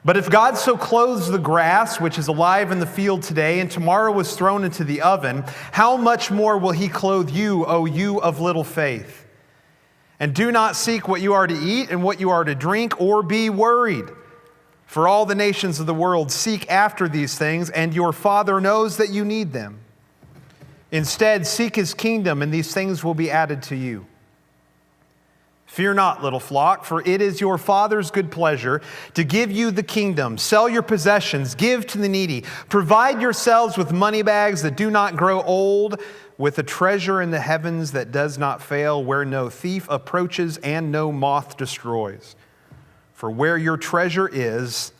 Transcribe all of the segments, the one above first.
But if God so clothes the grass, which is alive in the field today, and tomorrow is thrown into the oven, how much more will he clothe you, O you of little faith? And do not seek what you are to eat and what you are to drink, or be worried. For all the nations of the world seek after these things, and your Father knows that you need them. Instead, seek his kingdom, and these things will be added to you. Fear not, little flock, for it is your Father's good pleasure to give you the kingdom. Sell your possessions, give to the needy. Provide yourselves with money bags that do not grow old, with a treasure in the heavens that does not fail, where no thief approaches and no moth destroys. For where your treasure is,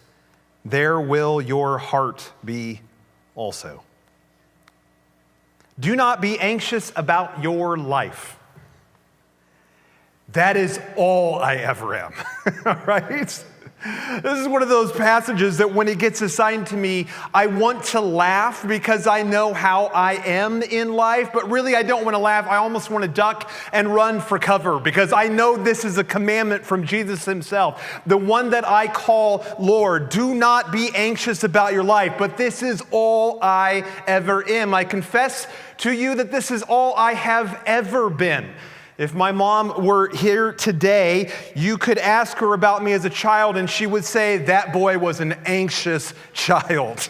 there will your heart be also. Do not be anxious about your life. That is all I ever am, right? This is one of those passages that when it gets assigned to me, I want to laugh because I know how I am in life, but really I don't want to laugh. I almost want to duck and run for cover because I know this is a commandment from Jesus himself, the one that I call Lord. Do not be anxious about your life, but this is all I ever am. I confess to you that this is all I have ever been. If my mom were here today, you could ask her about me as a child, and she would say, that boy was an anxious child.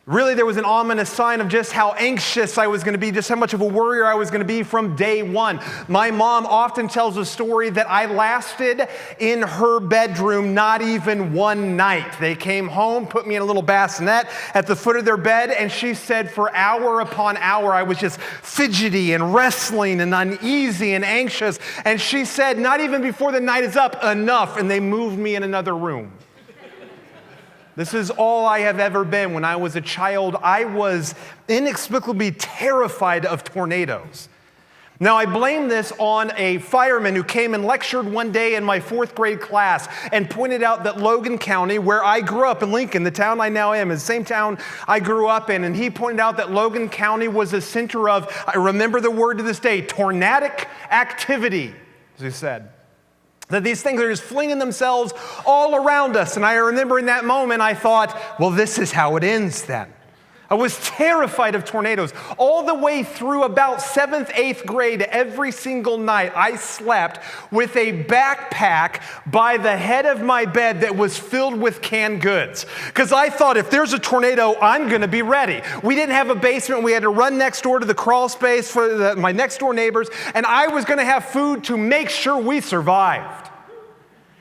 Really, there was an ominous sign of just how anxious I was going to be, just how much of a worrier I was going to be from day one. My mom often tells a story that I lasted in her bedroom not even one night. They came home, put me in a little bassinet at the foot of their bed, and she said for hour upon hour, I was just fidgety and wrestling and uneasy and anxious. And she said, not even before the night is up, enough, and they moved me in another room. This is all I have ever been. When I was a child, I was inexplicably terrified of tornadoes. Now, I blame this on a fireman who came and lectured one day in my fourth grade class and pointed out that Logan County, where I grew up in Lincoln, the town I now am, is the same town I grew up in, and he pointed out that Logan County was a center of, I remember the word to this day, tornadic activity, as he said. That these things are just flinging themselves all around us. And I remember in that moment, I thought, well, this is how it ends then. I was terrified of tornadoes. All the way through about 7th, 8th grade, every single night, I slept with a backpack by the head of my bed that was filled with canned goods. Because I thought, if there's a tornado, I'm going to be ready. We didn't have a basement. We had to run next door to the crawl space for my next door neighbors. And I was going to have food to make sure we survived.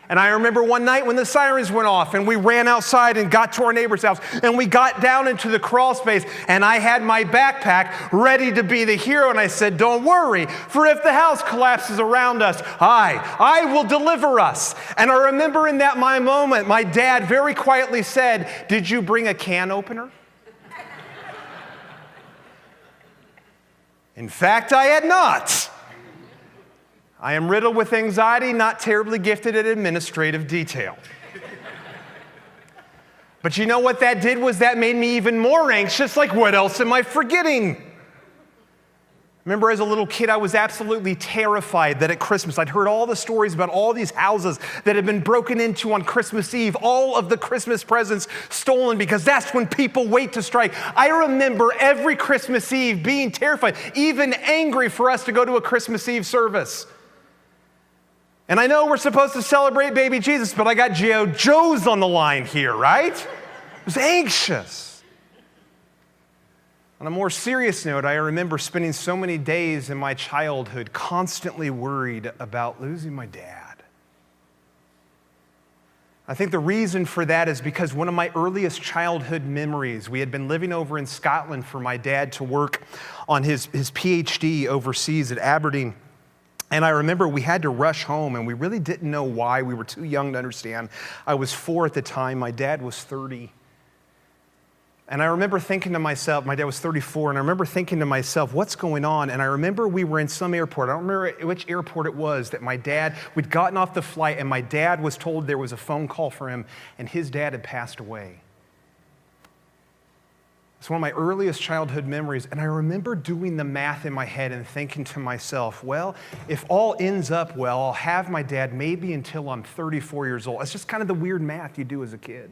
And I remember one night when the sirens went off and we ran outside and got to our neighbor's house and we got down into the crawl space and I had my backpack ready to be the hero and I said, don't worry, for if the house collapses around us, I will deliver us. And I remember in that my moment, my dad very quietly said, did you bring a can opener? In fact, I had not. I am riddled with anxiety, not terribly gifted at administrative detail. But you know what that did was that made me even more anxious. Like, what else am I forgetting? Remember, as a little kid, I was absolutely terrified that at Christmas, I'd heard all the stories about all these houses that had been broken into on Christmas Eve, all of the Christmas presents stolen because that's when people wait to strike. I remember every Christmas Eve being terrified, even angry for us to go to a Christmas Eve service. And I know we're supposed to celebrate baby Jesus, but I got G.I. Joes on the line here, right? I was anxious. On a more serious note, I remember spending so many days in my childhood constantly worried about losing my dad. I think the reason for that is because one of my earliest childhood memories, we had been living over in Scotland for my dad to work on his PhD overseas at Aberdeen. And I remember we had to rush home, and we really didn't know why. We were too young to understand. I was 4 at the time. My dad was 30. And I remember thinking to myself, my dad was 34, and I remember thinking to myself, what's going on? And I remember we were in some airport. I don't remember which airport it was that we'd gotten off the flight, and my dad was told there was a phone call for him, and his dad had passed away. I was It's one of my earliest childhood memories, and I remember doing the math in my head and thinking to myself, well, if all ends up well, I'll have my dad maybe until I'm 34 years old. It's just kind of the weird math you do as a kid.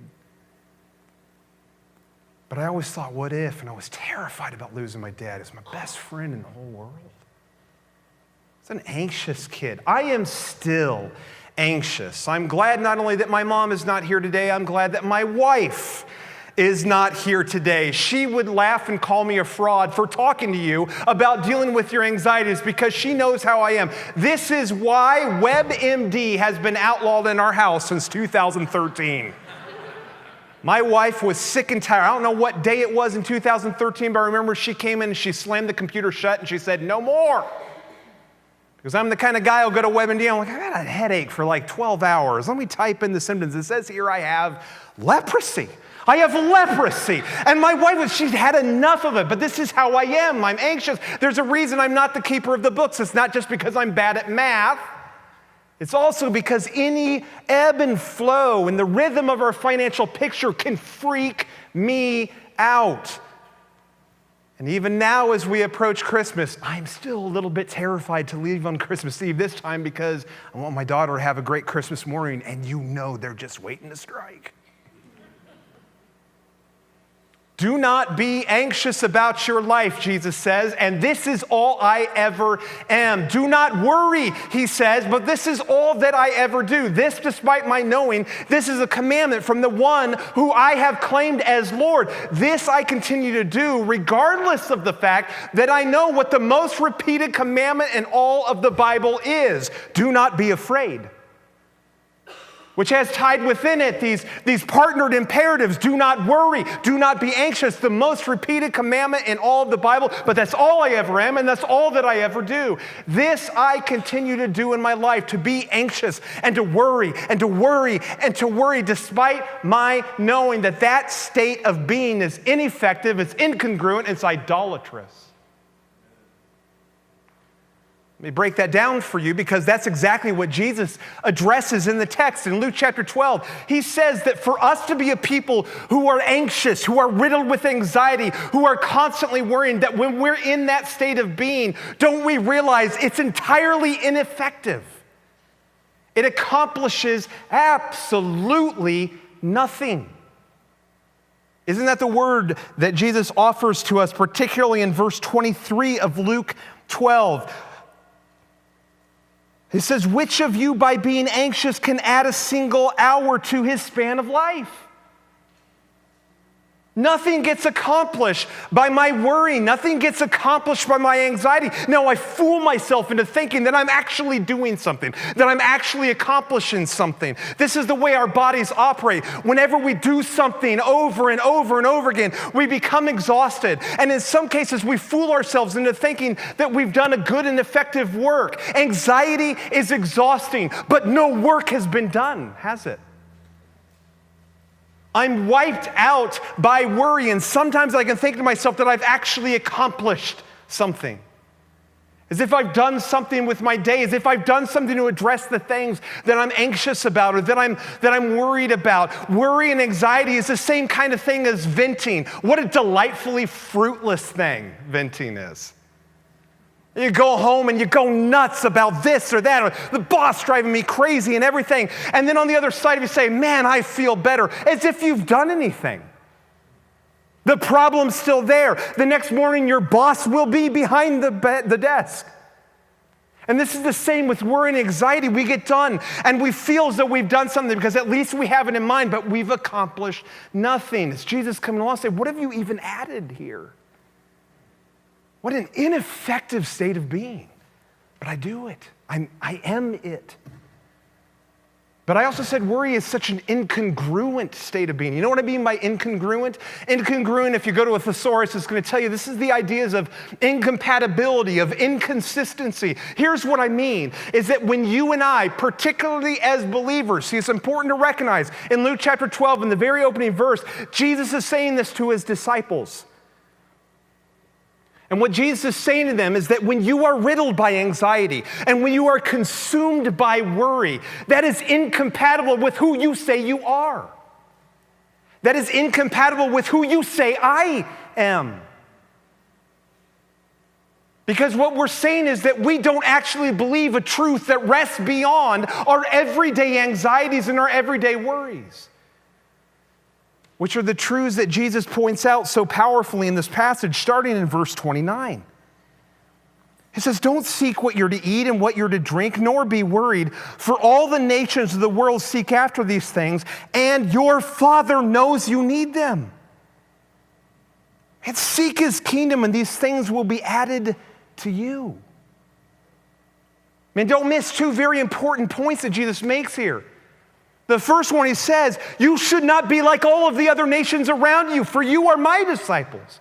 But I always thought, what if? And I was terrified about losing my dad. He's my best friend in the whole world. I was an anxious kid. I am still anxious. I'm glad not only that my mom is not here today, I'm glad that my wife is not here today. She would laugh and call me a fraud for talking to you about dealing with your anxieties because she knows how I am. This is why WebMD has been outlawed in our house since 2013. My wife was sick and tired. I don't know what day it was in 2013, but I remember she came in and she slammed the computer shut and she said, no more. Because I'm the kind of guy who'll go to WebMD, I'm like, I got a headache for like 12 hours. Let me type in the symptoms. It says here I have leprosy. I have leprosy. And my wife, she's had enough of it, but this is how I am. I'm anxious. There's a reason I'm not the keeper of the books. It's not just because I'm bad at math. It's also because any ebb and flow in the rhythm of our financial picture can freak me out. And even now as we approach Christmas, I'm still a little bit terrified to leave on Christmas Eve this time because I want my daughter to have a great Christmas morning, and you know they're just waiting to strike. Do not be anxious about your life, Jesus says, and this is all I ever am. Do not worry, he says, but this is all that I ever do. This, despite my knowing, this is a commandment from the one who I have claimed as Lord. This I continue to do, regardless of the fact that I know what the most repeated commandment in all of the Bible is. Do not be afraid. Which has tied within it these partnered imperatives. Do not worry. Do not be anxious. The most repeated commandment in all of the Bible, but that's all I ever am, and that's all that I ever do. This I continue to do in my life, to be anxious and to worry and to worry and to worry, despite my knowing that that state of being is ineffective, it's incongruent, it's idolatrous. Let me break that down for you because that's exactly what Jesus addresses in the text. In Luke chapter 12, he says that for us to be a people who are anxious, who are riddled with anxiety, who are constantly worrying, that when we're in that state of being, don't we realize it's entirely ineffective? It accomplishes absolutely nothing. Isn't that the word that Jesus offers to us, particularly in verse 23 of Luke 12? It says, which of you by being anxious can add a single hour to his span of life? Nothing gets accomplished by my worry. Nothing gets accomplished by my anxiety. No, I fool myself into thinking that I'm actually doing something, that I'm actually accomplishing something. This is the way our bodies operate. Whenever we do something over and over and over again, we become exhausted. And in some cases, we fool ourselves into thinking that we've done a good and effective work. Anxiety is exhausting, but no work has been done, has it? I'm wiped out by worry, and sometimes I can think to myself that I've actually accomplished something. As if I've done something with my day, as if I've done something to address the things that I'm anxious about or that I'm worried about. Worry and anxiety is the same kind of thing as venting. What a delightfully fruitless thing venting is. You go home and you go nuts about this or that, or the boss driving me crazy and everything. And then on the other side of you say, man, I feel better, as if you've done anything. The problem's still there. The next morning, your boss will be behind the desk. And this is the same with worry and anxiety. We get done and we feel as though we've done something because at least we have it in mind, but we've accomplished nothing. It's Jesus coming along and saying, what have you even added here? What an ineffective state of being. But I do it. I am it. But I also said worry is such an incongruent state of being. You know what I mean by incongruent? Incongruent, if you go to a thesaurus, it's going to tell you this is the ideas of incompatibility, of inconsistency. Here's what I mean, is that when you and I, particularly as believers, see, it's important to recognize in Luke chapter 12, in the very opening verse, Jesus is saying this to his disciples. And what Jesus is saying to them is that when you are riddled by anxiety and when you are consumed by worry, that is incompatible with who you say you are. that is incompatible with who you say I am. Because what we're saying is that we don't actually believe a truth that rests beyond our everyday anxieties and our everyday worries, which are the truths that Jesus points out so powerfully in this passage, starting in verse 29. He says, don't seek what you're to eat and what you're to drink, nor be worried, for all the nations of the world seek after these things, and your Father knows you need them. And seek his kingdom, and these things will be added to you. Man, don't miss two very important points that Jesus makes here. The first one, he says, you should not be like all of the other nations around you, for you are my disciples.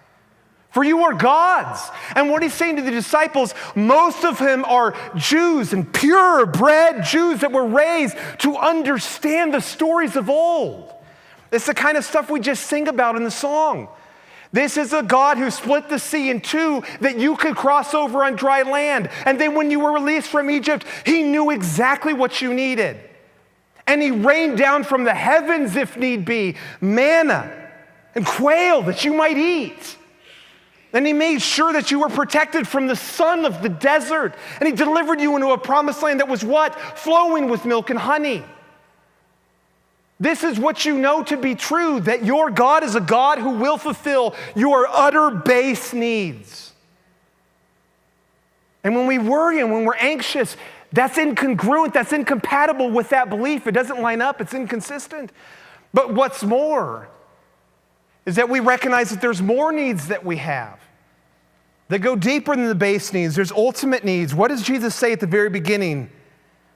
For you are God's. And what he's saying to the disciples, most of them are Jews and purebred Jews that were raised to understand the stories of old. It's the kind of stuff we just sing about in the song. This is a God who split the sea in two that you could cross over on dry land. And then when you were released from Egypt, he knew exactly what you needed. And he rained down from the heavens, if need be, manna and quail that you might eat. And he made sure that you were protected from the sun of the desert. And he delivered you into a promised land that was what? Flowing with milk and honey. This is what you know to be true, that your God is a God who will fulfill your utter base needs. And when we worry and when we're anxious, that's incongruent, that's incompatible with that belief. It doesn't line up, it's inconsistent. But what's more is that we recognize that there's more needs that we have that go deeper than the base needs. There's ultimate needs. What does Jesus say at the very beginning?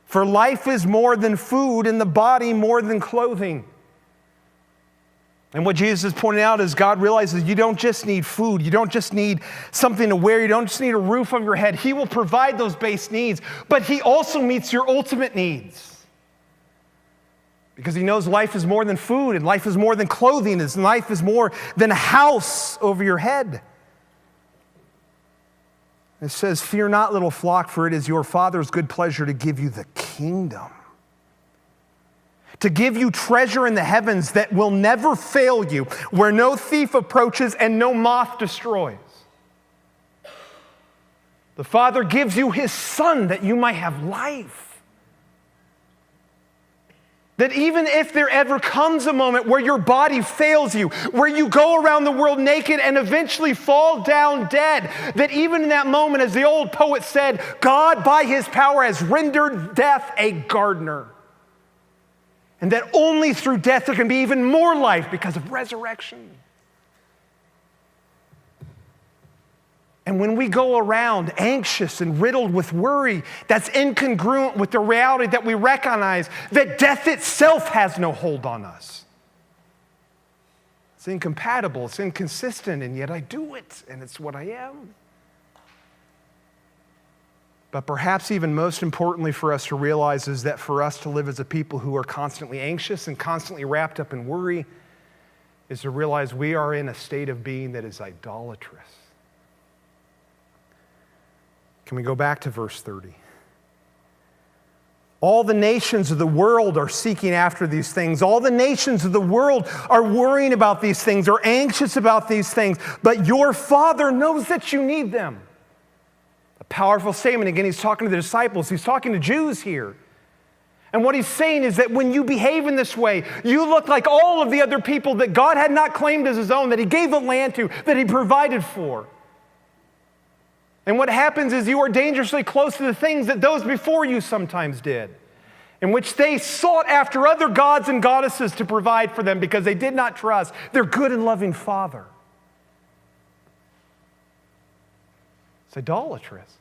For life is more than food, and the body more than clothing. And what Jesus is pointing out is God realizes you don't just need food, you don't just need something to wear, you don't just need a roof over your head. He will provide those base needs, but he also meets your ultimate needs. Because he knows life is more than food, and life is more than clothing, and life is more than a house over your head. It says, fear not, little flock, for it is your Father's good pleasure to give you the kingdom. To give you treasure in the heavens that will never fail you, where no thief approaches and no moth destroys. The Father gives you his Son that you might have life. That even if there ever comes a moment where your body fails you, where you go around the world naked and eventually fall down dead, that even in that moment, as the old poet said, God by his power has rendered death a gardener. And that only through death there can be even more life because of resurrection. And when we go around anxious and riddled with worry, that's incongruent with the reality that we recognize that death itself has no hold on us. It's incompatible, it's inconsistent, and yet I do it, and it's what I am. But perhaps even most importantly for us to realize is that for us to live as a people who are constantly anxious and constantly wrapped up in worry is to realize we are in a state of being that is idolatrous. Can we go back to verse 30? All the nations of the world are seeking after these things. All the nations of the world are worrying about these things, are anxious about these things, but your Father knows that you need them. A powerful statement. Again, he's talking to the disciples. He's talking to Jews here. And what he's saying is that when you behave in this way, you look like all of the other people that God had not claimed as his own, that he gave the land to, that he provided for. And what happens is you are dangerously close to the things that those before you sometimes did, in which they sought after other gods and goddesses to provide for them because they did not trust their good and loving Father. It's idolatrous.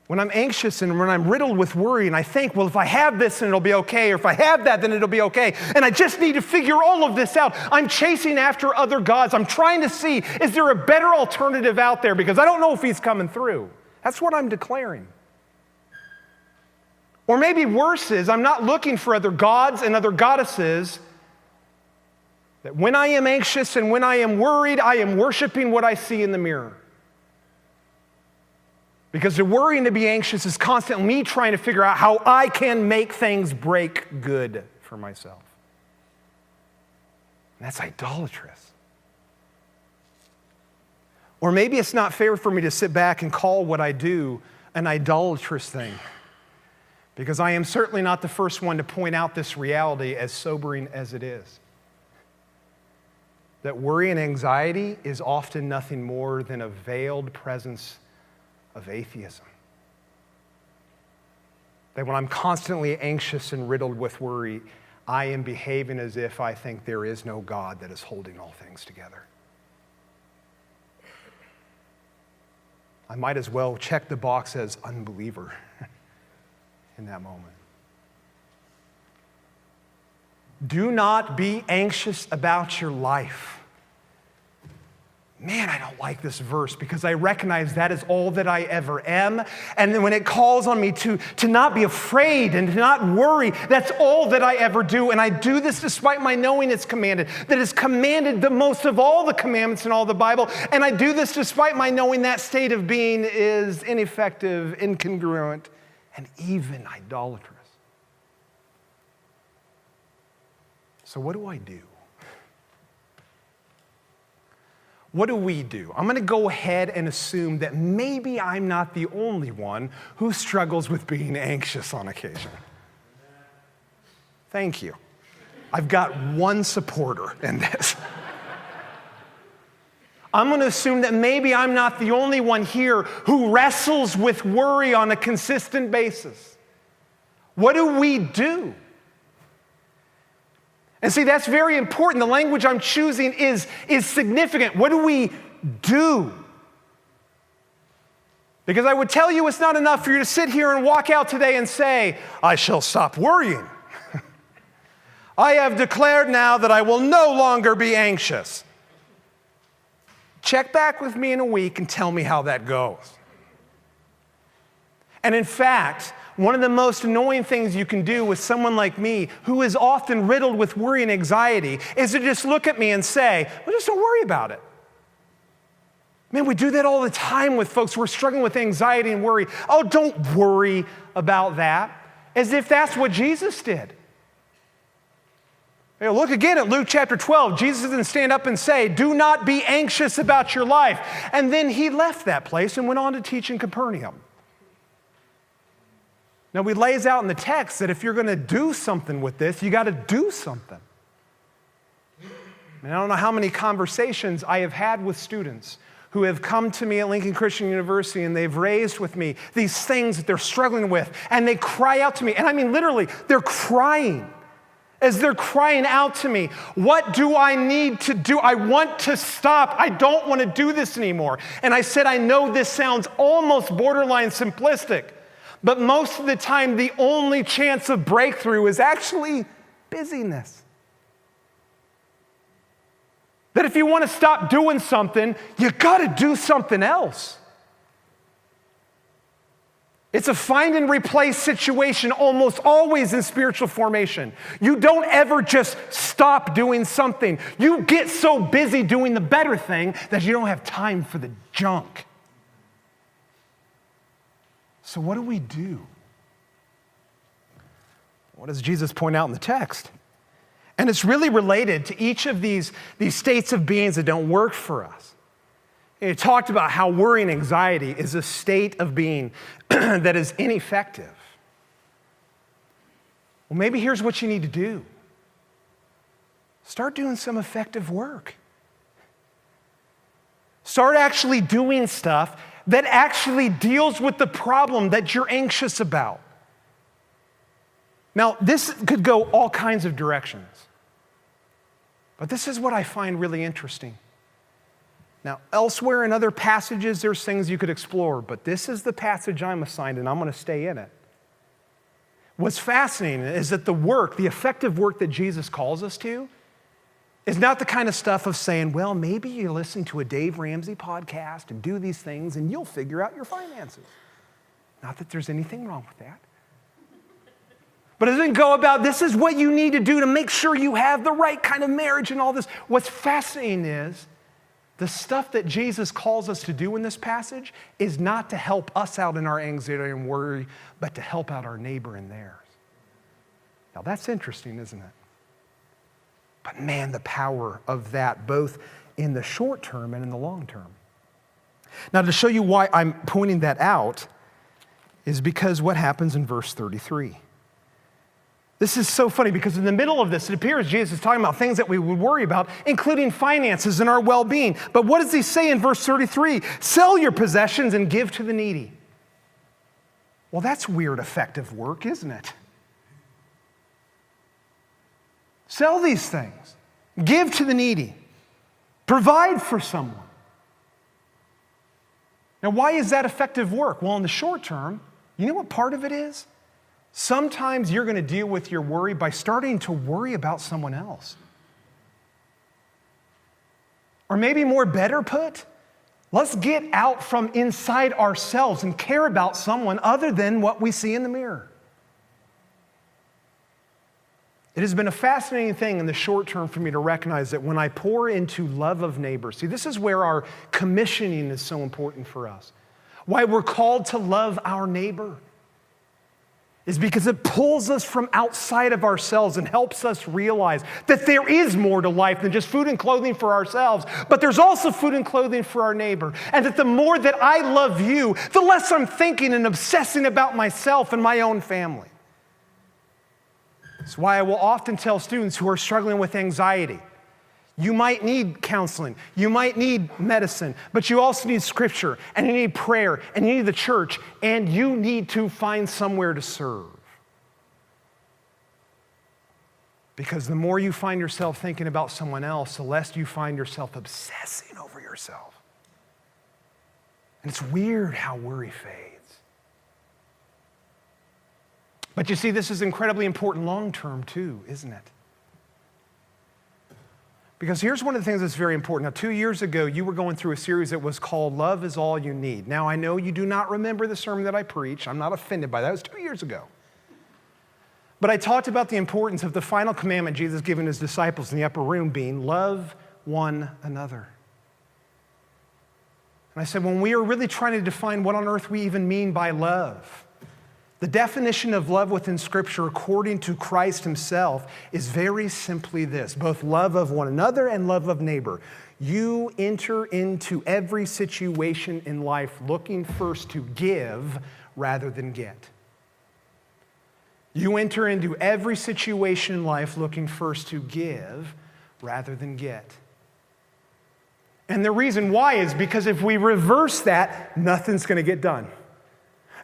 When I'm anxious and when I'm riddled with worry and I think, well, if I have this, then it'll be okay, or if I have that, then it'll be okay, and I just need to figure all of this out. I'm chasing after other gods. I'm trying to see, is there a better alternative out there? Because I don't know if he's coming through. That's what I'm declaring. Or maybe worse is, I'm not looking for other gods and other goddesses. That when I am anxious and when I am worried, I am worshiping what I see in the mirror. Because to worry and to be anxious is constantly me trying to figure out how I can make things break good for myself. And that's idolatrous. Or maybe it's not fair for me to sit back and call what I do an idolatrous thing, because I am certainly not the first one to point out this reality, as sobering as it is. That worry and anxiety is often nothing more than a veiled presence of atheism. That when I'm constantly anxious and riddled with worry, I am behaving as if I think there is no God that is holding all things together. I might as well check the box as unbeliever in that moment. Do not be anxious about your life. Man, I don't like this verse because I recognize that is all that I ever am. And then when it calls on me to not be afraid and to not worry, that's all that I ever do. And I do this despite my knowing it's commanded, that is commanded the most of all the commandments in all the Bible. And I do this despite my knowing that state of being is ineffective, incongruent, and even idolatrous. So what do I do? What do we do? I'm going to go ahead and assume that maybe I'm not the only one who struggles with being anxious on occasion. Thank you. I've got one supporter in this. I'm going to assume that maybe I'm not the only one here who wrestles with worry on a consistent basis. What do we do? And see, that's very important. The language I'm choosing is significant. What do we do? Because I would tell you it's not enough for you to sit here and walk out today and say, I shall stop worrying. I have declared now that I will no longer be anxious. Check back with me in a week and tell me how that goes. And in fact, one of the most annoying things you can do with someone like me, who is often riddled with worry and anxiety, is to just look at me and say, well, just don't worry about it. Man, we do that all the time with folks who are struggling with anxiety and worry. Oh, don't worry about that, as if that's what Jesus did. You know, look again at Luke chapter 12. Jesus didn't stand up and say, do not be anxious about your life. And then he left that place and went on to teach in Capernaum. Now, he lays out in the text that if you're going to do something with this, you got to do something. And I don't know how many conversations I have had with students who have come to me at Lincoln Christian University and they've raised with me these things that they're struggling with, and they cry out to me. And I mean, literally, they're crying. As they're crying out to me, what do I need to do? I want to stop. I don't want to do this anymore. And I said, I know this sounds almost borderline simplistic, but most of the time, the only chance of breakthrough is actually busyness. That if you want to stop doing something, you got to do something else. It's a find and replace situation almost always in spiritual formation. You don't ever just stop doing something. You get so busy doing the better thing that you don't have time for the junk. So what do we do? What does Jesus point out in the text? And it's really related to each of these states of beings that don't work for us. He talked about how worry and anxiety is a state of being that is ineffective. Well, maybe here's what you need to do. Start doing some effective work. Start actually doing stuff that actually deals with the problem that you're anxious about. Now, this could go all kinds of directions, but this is what I find really interesting. Now, elsewhere in other passages, there's things you could explore, but this is the passage I'm assigned, and I'm going to stay in it. What's fascinating is that the effective work that Jesus calls us to, is not the kind of stuff of saying, well, maybe you listen to a Dave Ramsey podcast and do these things and you'll figure out your finances. Not that there's anything wrong with that. But it doesn't go about, this is what you need to do to make sure you have the right kind of marriage and all this. What's fascinating is the stuff that Jesus calls us to do in this passage is not to help us out in our anxiety and worry, but to help out our neighbor in theirs. Now that's interesting, isn't it? But man, the power of that, both in the short term and in the long term. Now, to show you why I'm pointing that out is because what happens in verse 33. This is so funny because in the middle of this, it appears Jesus is talking about things that we would worry about, including finances and our well-being. But what does he say in verse 33? Sell your possessions and give to the needy. Well, that's weird, effective work, isn't it? Sell these things. Give to the needy. Provide for someone. Now, why is that effective work? Well, in the short term, you know what part of it is? Sometimes you're going to deal with your worry by starting to worry about someone else. Or maybe more better put, let's get out from inside ourselves and care about someone other than what we see in the mirror. It has been a fascinating thing in the short term for me to recognize that when I pour into love of neighbor, see, this is where our commissioning is so important for us. Why we're called to love our neighbor is because it pulls us from outside of ourselves and helps us realize that there is more to life than just food and clothing for ourselves, but there's also food and clothing for our neighbor. And that the more that I love you, the less I'm thinking and obsessing about myself and my own family. That's why I will often tell students who are struggling with anxiety, you might need counseling, you might need medicine, but you also need scripture, and you need prayer, and you need the church, and you need to find somewhere to serve. Because the more you find yourself thinking about someone else, the less you find yourself obsessing over yourself. And it's weird how worry fades. But you see, this is incredibly important long-term too, isn't it? Because here's one of the things that's very important. Now, 2 years ago, you were going through a series that was called Love is All You Need. Now, I know you do not remember the sermon that I preached. I'm not offended by that. It was 2 years ago. But I talked about the importance of the final commandment Jesus given his disciples in the upper room being love one another. And I said, when we are really trying to define what on earth we even mean by love, the definition of love within Scripture, according to Christ himself, is very simply this: both love of one another and love of neighbor. You enter into every situation in life looking first to give rather than get. You enter into every situation in life looking first to give rather than get. And the reason why is because if we reverse that, nothing's going to get done.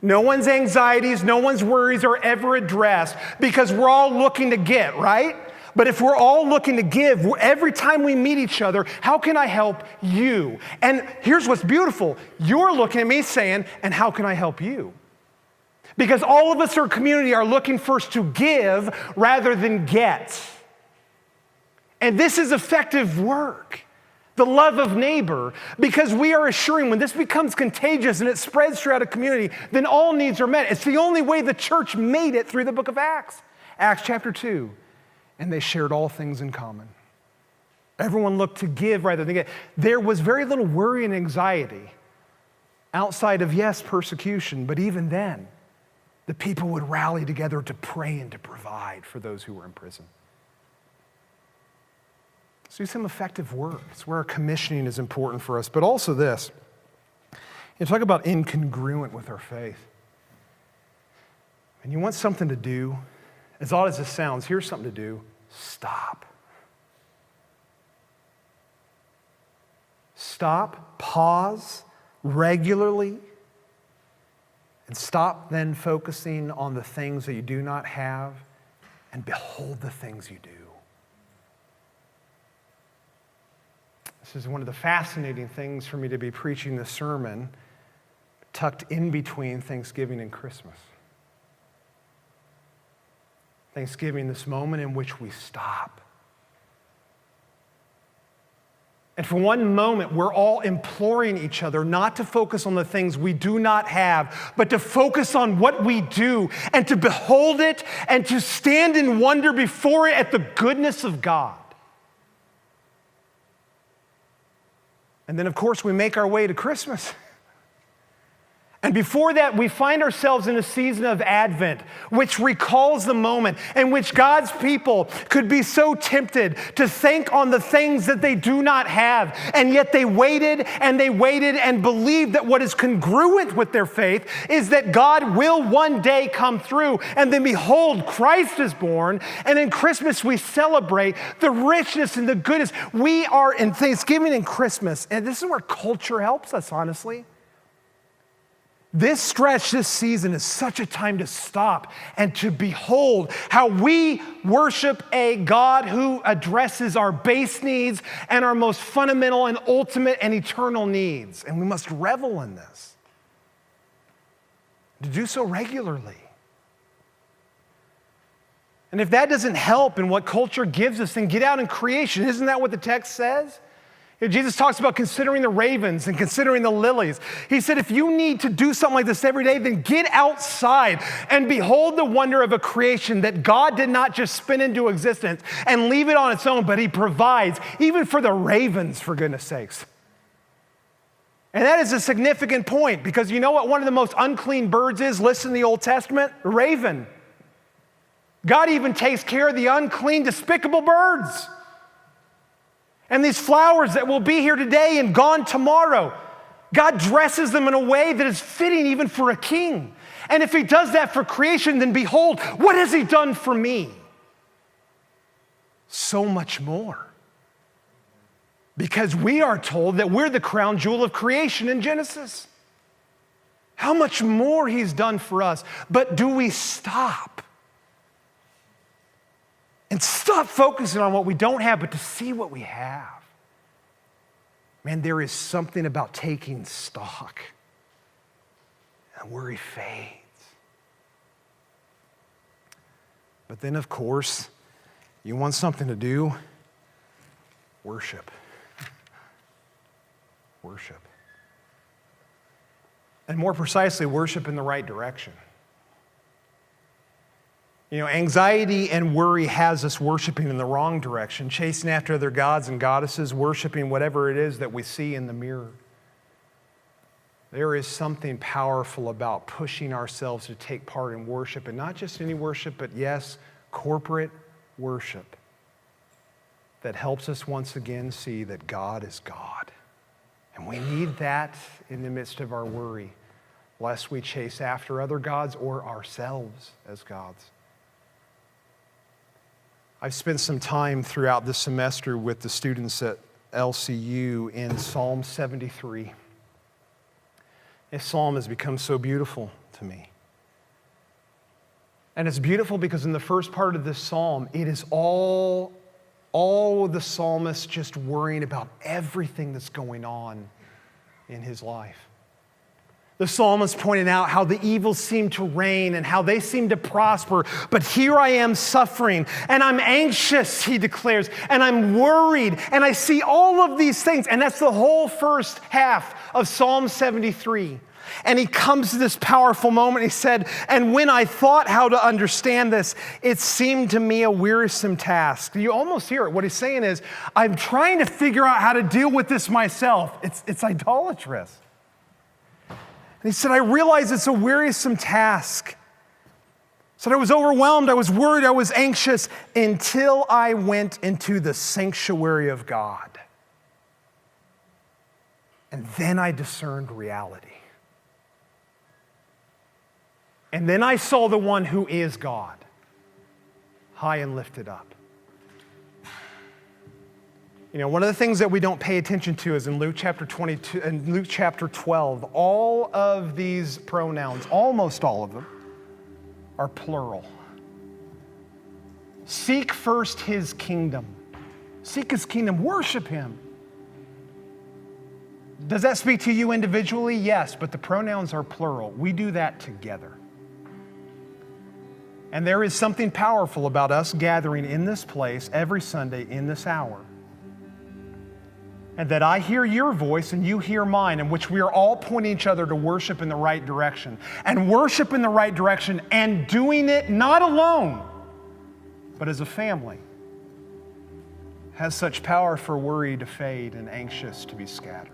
No one's anxieties, no one's worries are ever addressed because we're all looking to get, right? But if we're all looking to give, every time we meet each other, how can I help you? And here's what's beautiful. You're looking at me saying, and how can I help you? Because all of us in our community are looking first to give rather than get. And this is effective work. The love of neighbor, because we are assuring when this becomes contagious and it spreads throughout a community, then all needs are met. It's the only way the church made it through the book of Acts. Acts chapter 2. And they shared all things in common. Everyone looked to give rather than get. There was very little worry and anxiety outside of, yes, persecution, but even then, the people would rally together to pray and to provide for those who were in prison. So do some effective work. It's where our commissioning is important for us. But also this. You talk about incongruent with our faith. And you want something to do, as odd as it sounds, here's something to do. Stop. Stop, pause regularly, and stop then focusing on the things that you do not have and behold the things you do. This is one of the fascinating things for me to be preaching this sermon tucked in between Thanksgiving and Christmas. Thanksgiving, this moment in which we stop. And for one moment, we're all imploring each other not to focus on the things we do not have, but to focus on what we do and to behold it and to stand in wonder before it at the goodness of God. And then, of course, we make our way to Christmas. And before that, we find ourselves in a season of Advent, which recalls the moment in which God's people could be so tempted to think on the things that they do not have. And yet they waited and believed that what is congruent with their faith is that God will one day come through. And then behold, Christ is born. And in Christmas, we celebrate the richness and the goodness. We are in Thanksgiving and Christmas. And this is where culture helps us, honestly. This stretch, this season is such a time to stop and to behold how we worship a God who addresses our base needs and our most fundamental and ultimate and eternal needs. And we must revel in this. To do so regularly. And if that doesn't help in what culture gives us, then get out in creation. Isn't that what the text says? Jesus talks about considering the ravens and considering the lilies. He said, if you need to do something like this every day, then get outside and behold the wonder of a creation that God did not just spin into existence and leave it on its own, but he provides even for the ravens, for goodness sakes. And that is a significant point because you know what one of the most unclean birds is listed in the Old Testament? A raven. God even takes care of the unclean, despicable birds. And these flowers that will be here today and gone tomorrow, God dresses them in a way that is fitting even for a king. And if he does that for creation, then behold, what has he done for me? So much more. Because we are told that we're the crown jewel of creation in Genesis. How much more he's done for us. But do we stop? And stop focusing on what we don't have, but to see what we have. Man, there is something about taking stock. And worry fades. But then, of course, you want something to do? Worship. Worship. And more precisely, worship in the right direction. You know, anxiety and worry has us worshiping in the wrong direction, chasing after other gods and goddesses, worshiping whatever it is that we see in the mirror. There is something powerful about pushing ourselves to take part in worship, and not just any worship, but yes, corporate worship that helps us once again see that God is God. And we need that in the midst of our worry, lest we chase after other gods or ourselves as gods. I've spent some time throughout this semester with the students at LCU in Psalm 73. This psalm has become so beautiful to me. And it's beautiful because in the first part of this psalm, it is all the psalmist just worrying about everything that's going on in his life. The psalmist pointed out how the evils seem to reign and how they seem to prosper. But here I am suffering and I'm anxious, he declares, and I'm worried and I see all of these things. And that's the whole first half of Psalm 73. And he comes to this powerful moment. He said, and when I thought how to understand this, it seemed to me a wearisome task. You almost hear it. What he's saying is, I'm trying to figure out how to deal with this myself. It's idolatrous. And he said, I realize it's a wearisome task. He said, I was overwhelmed, I was worried, I was anxious until I went into the sanctuary of God. And then I discerned reality. And then I saw the one who is God, high and lifted up. You know, one of the things that we don't pay attention to is in Luke chapter 22 and Luke chapter 12, all of these pronouns, almost all of them, are plural. Seek first his kingdom. Seek his kingdom, worship him. Does that speak to you individually? Yes, but the pronouns are plural. We do that together. And there is something powerful about us gathering in this place every Sunday in this hour. And that I hear your voice and you hear mine, in which we are all pointing each other to worship in the right direction. And worship in the right direction and doing it not alone, but as a family, has such power for worry to fade and anxious to be scattered.